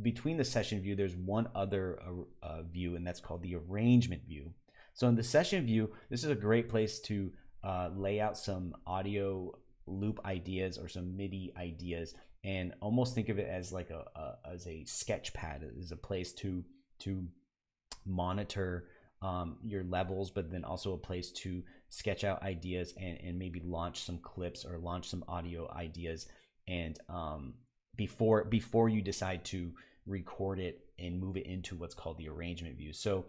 between the session view, there's one other view, and that's called the arrangement view. So in the session view, this is a great place to lay out some audio loop ideas or some MIDI ideas, and almost think of it as like as a sketch pad. It is a place to monitor your levels, but then also a place to sketch out ideas and maybe launch some clips or launch some audio ideas, and before you decide to record it and move it into what's called the arrangement view. So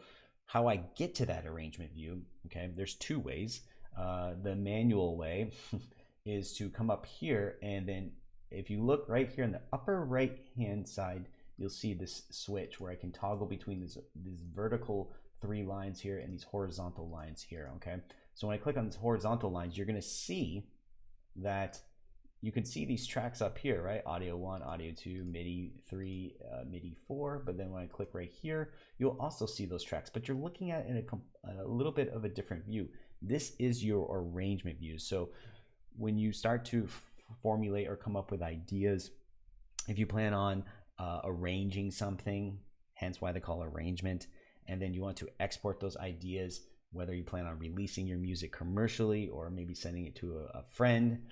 how I get to that arrangement view, okay, there's two ways. The manual way is to come up here, and then if you look right here in the upper right hand side, you'll see this switch where I can toggle between these vertical 3 lines here and these horizontal lines here. Okay, so when I click on these horizontal lines, you're going to see that you can see these tracks up here, right? Audio 1, audio 2, MIDI 3, MIDI 4. But then when I click right here, you'll also see those tracks, but you're looking at it in a little bit of a different view. This is your arrangement view. So when you start to formulate or come up with ideas, if you plan on arranging something, hence why they call arrangement, and then you want to export those ideas, whether you plan on releasing your music commercially or maybe sending it to a friend,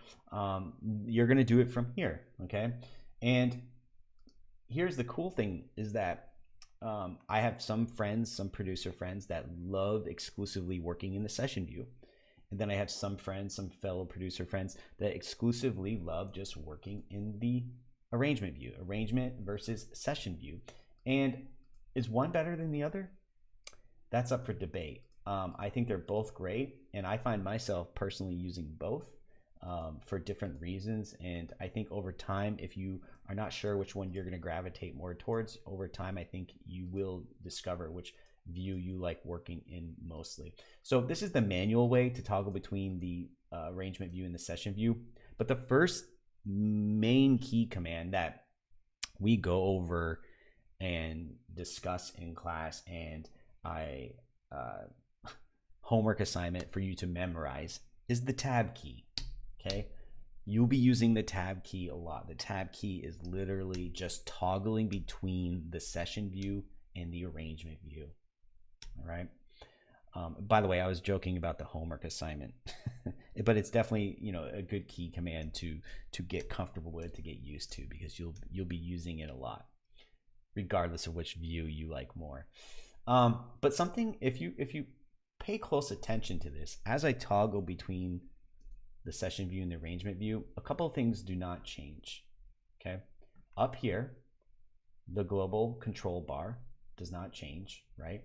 you're going to do it from here. Okay, and here's the cool thing is that I have some friends, some producer friends that love exclusively working in the session view, and then I have some friends, some fellow producer friends that exclusively love just working in the arrangement view, arrangement versus session view. And is one better than the other? That's up for debate. I think they're both great, and I find myself personally using both for different reasons. And I think over time, if you are not sure which one you're going to gravitate more towards, over time, I think you will discover which view you like working in mostly. So this is the manual way to toggle between the arrangement view and the session view. But the first main key command that we go over and discuss in class, and I homework assignment for you to memorize, is the tab key. Okay, you'll be using the tab key a lot. The tab key is literally just toggling between the session view and the arrangement view. All right. By the way, I was joking about the homework assignment, but it's definitely, you know, a good key command to get comfortable with, to get used to, because you'll be using it a lot, regardless of which view you like more. But something, if you pay close attention to this, as I toggle between the session view and the arrangement view, a couple of things do not change. Okay, up here, the global control bar does not change, right?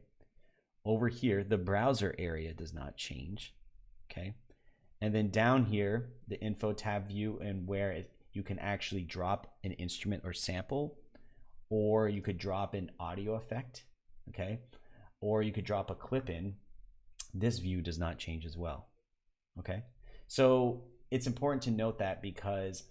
Over here, the browser area does not change. Okay, and then down here, the info tab view, and where you can actually drop an instrument or sample, or you could drop an audio effect, okay, or you could drop a clip in. This view does not change as well. Okay, so it's important to note that, because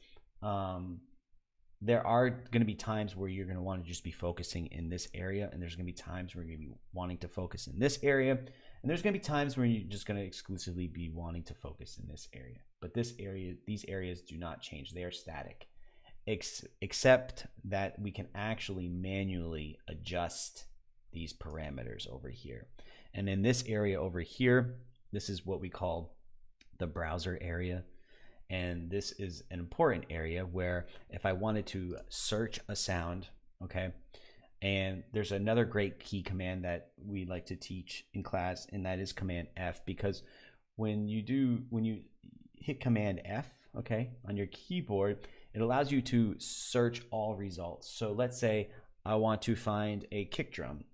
there are going to be times where you're going to want to just be focusing in this area, and there's going to be times where you're going to be wanting to focus in this area, and there's going to be times where you're just going to exclusively be wanting to focus in this area. But these areas do not change. They are static, except that we can actually manually adjust these parameters over here. And in this area over here, this is what we call the browser area. And this is an important area where if I wanted to search a sound, okay, and there's another great key command that we like to teach in class, and that is Command F, because when you hit Command F, okay, on your keyboard, it allows you to search all results. So let's say I want to find a kick drum,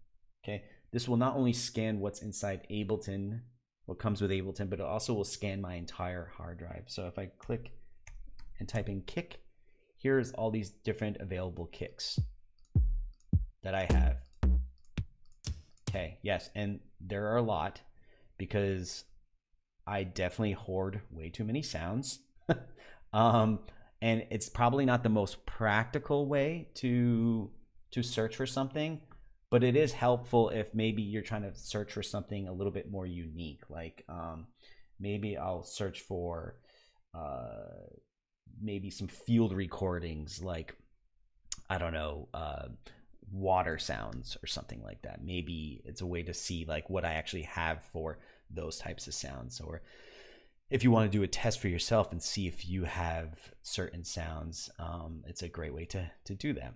okay. This will not only scan what's inside Ableton, what comes with Ableton, but it also will scan my entire hard drive. So if I click and type in kick, here's all these different available kicks that I have. Okay, yes, and there are a lot, because I definitely hoard way too many sounds. And it's probably not the most practical way to search for something, but it is helpful if maybe you're trying to search for something a little bit more unique. Like maybe I'll search for maybe some field recordings, like, I don't know, water sounds or something like that. Maybe it's a way to see like what I actually have for those types of sounds. Or if you want to do a test for yourself and see if you have certain sounds, it's a great way to do that.